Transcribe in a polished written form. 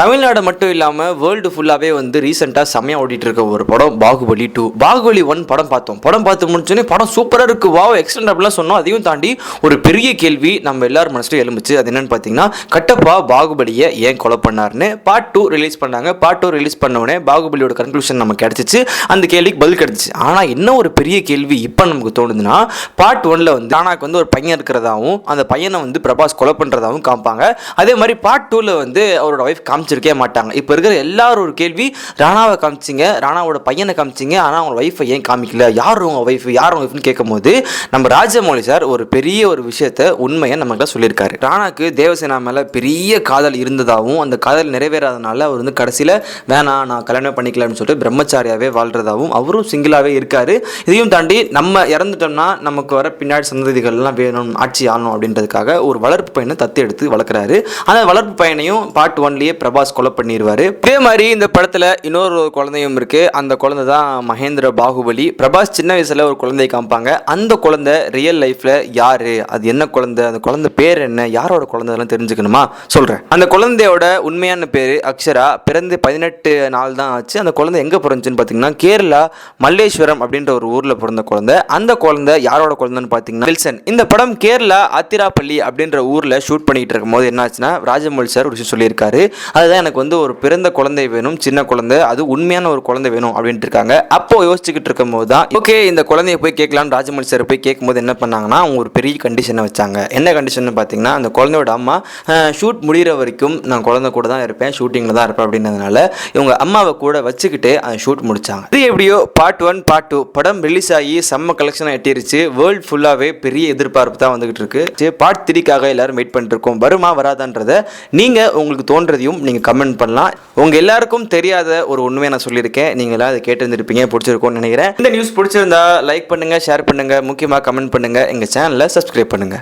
தமிழ்நாடு மட்டும் இல்லாமல் வேர்ல்டு ஃபுல்லாகவே வந்து ரீசெண்டாக செம்மையாக ஓடிட்டு இருக்க ஒரு படம் பாகுபலி 2. பாகுபலி 1 படம் பார்த்து முடிச்சோன்னே படம் சூப்பராக இருக்குது, வாவ் எக்ஸலண்ட் அப்படிலாம் சொன்னோம். அதையும் தாண்டி ஒரு பெரிய கேள்வி நம்ம எல்லாரும் மனசுல எழுந்துச்சு. அது என்னன்னு பார்த்தீங்கன்னா, கட்டப்பா பாகுபலியை ஏன் கொலை பண்ணாருன்னு பார்ட் 2 ரிலீஸ் பண்ணாங்க. பார்ட் 2 ரிலீஸ் பண்ண உடனே பாகுபலியோட கன்க்ளூஷன் நமக்கு கிடச்சிச்சு, அந்த கேள்விக்கு பதில் கிடச்சிச்சு. ஆனால் என்ன ஒரு பெரிய கேள்வி இப்போ நமக்கு தோணுதுன்னா, பார்ட் 1ல் வந்து ராணாக்கு வந்து ஒரு பையன் இருக்கிறதாவும் அந்த பையனை வந்து பிரபாஸ் கொலை பண்ணுறதாவும் காமிப்பாங்க. அதே மாதிரி பார்ட் 2ல் வந்து அவரோட ஒய்ஃப் காமிச்சிருக்கே மாட்டாங்க. இப்போ இருக்கிற எல்லாரும் ஒரு கேள்வி, ராணாவை காமிச்சிங்க, ராணாவோட பையனை காமிச்சிங்க, ஆனால் அவங்க ஒய்ஃபை ஏன் காமிக்கல, யார் உங்க ஒய்ஃப்னு கேட்கும் போது நம்ம ராஜமௌலி சார் ஒரு பெரிய ஒரு விஷயத்த உண்மையை நமக்கு சொல்லியிருக்காரு. ராணாக்கு தேவசேனா மேலே பெரிய காதல் இருந்ததாகவும் அந்த காதல் நிறைவேறாதனால அவர் வந்து கடைசியில் வேணாம் நான் கல்யாணம் பண்ணிக்கலாம்னு சொல்லிட்டு பிரம்மச்சாரியாவே வாழ்றதாகவும் அவரும் சிங்கிளாகவே இருக்காரு. இதையும் தாண்டி நம்ம இறந்துட்டோம்னா நமக்கு வர பின்னாடி சந்ததிகள்லாம் வேணும், ஆட்சி ஆகணும் அப்படின்றதுக்காக ஒரு வளர்ப்பு பையனை தத்து எடுத்து வளர்க்குறாரு. அந்த வளர்ப்பு பையனையும் பார்ட் 1லேயே பிரபாஸ் கொலை பண்ணிடுவாரு. இதே மாதிரி இந்த படத்துல இன்னொரு குழந்தையும் இருக்கு. அந்த குழந்தை தான் மகேந்திர பாகுபலி. பிரபாஸ் சின்ன வயசுல ஒரு குழந்தையை காமிப்பாங்க. அந்த குழந்தை ரியல் லைஃப்ல யாரு, அது என்ன குழந்தை, அந்த குழந்தை பேர் என்ன, யாரோட குழந்தைலாம் தெரிஞ்சுக்கணுமா சொல்றேன். அந்த குழந்தையோட உண்மையான பேரு அக்ஷரா. பிறந்து 18 நாள் தான் ஆச்சு. அந்த குழந்தை எங்க பிறந்துச்சுன்னு பாத்தீங்கன்னா, கேரளா மல்லேஸ்வரம் அப்படின்ற ஒரு ஊர்ல பிறந்த குழந்தை. அந்த குழந்தை யாரோட குழந்தைன்னு பாத்தீங்கன்னா வில்சன். இந்த படம் கேரளா அத்திராப்பள்ளி அப்படின்ற ஊர்ல ஷூட் பண்ணிட்டு இருக்கும் போது என்னாச்சுன்னா, ராஜமௌலி சார் ஒரு விஷயம் சொல்லியிருக்காரு. அதுதான் எனக்கு வந்து ஒரு பிறந்த குழந்தை வேணும், சின்ன குழந்தை, அது உண்மையான ஒரு குழந்தை வேணும் அப்படின்ட்டு இருக்காங்க. அப்போ யோசிச்சுக்கிட்டு இருக்கும் போது தான் ஓகே இந்த குழந்தைய போய் கேட்கலான்னு ராஜமௌலி சார் போய் கேட்கும்போது என்ன பண்ணாங்கன்னா, அவங்க ஒரு பெரிய கண்டிஷனை வச்சாங்க. என்ன கண்டிஷன் பார்த்தீங்கன்னா, அந்த குழந்தையோட அம்மா ஷூட் முடிகிற வரைக்கும் நான் குழந்தை கூட தான் இருப்பேன், ஷூட்டிங்கில் தான் இருப்பேன் அப்படின்றதுனால இவங்க அம்மாவை கூட வச்சுக்கிட்டு அந்த ஷூட் முடிச்சாங்க. இது எப்படியோ பார்ட் 1 பார்ட் 2 படம் ரிலீஸ் ஆகி செம்ம கலெக்ஷன் எட்டிருச்சு. வேர்ல்டு ஃபுல்லாகவே பெரிய எதிர்பார்ப்பு தான் வந்துகிட்டு இருக்கு. பார்ட் 3க்காக எல்லாரும் வெயிட் பண்ணிட்டு இருக்கோம். வருமா வராதான்றத நீங்க உங்களுக்கு தோன்றதையும் நீங்க கமெண்ட் பண்ணலாம். உங்க எல்லாருக்கும் தெரியாத ஒரு உண்மையை நான் சொல்லியிருக்கேன், நீங்க எல்லாம் அதை கேட்டிருந்திருப்பீங்க, பிடிச்சிருக்கும்னு நினைக்கிறேன். இந்த நியூஸ் பிடிச்சிருந்தா லைக் பண்ணுங்க, ஷேர் பண்ணுங்க, முக்கியமாக கமெண்ட் பண்ணுங்க, எங்க சேனலை சப்ஸ்கிரைப் பண்ணுங்க.